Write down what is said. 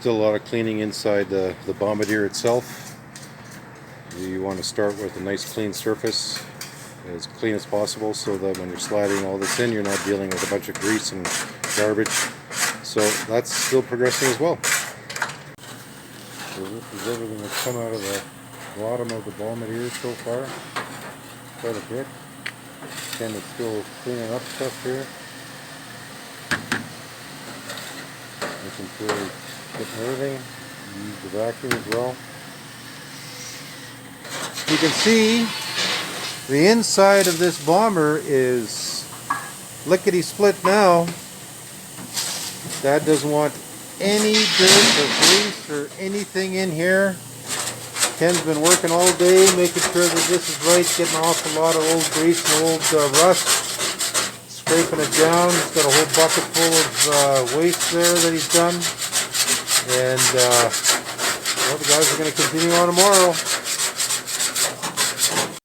Still a lot of cleaning inside the Bombardier itself. You want to start with a nice clean surface, as clean as possible, so that when you're sliding all this in, you're not dealing with a bunch of grease and garbage. So that's still progressing as well. So this is everything that's come out of the bottom of the Bombardier so far. Quite a bit. Ken is still cleaning up stuff here. Making sure he's getting everything. Use the vacuum as well. You can see the inside of this bomber is lickety split now. Dad doesn't want any dirt or grease or anything in here. Ken's been working all day making sure that this is right, getting off a lot of old grease and old rust, scraping it down. He's got a whole bucket full of waste there that he's done. And well, the guys are going to continue on tomorrow.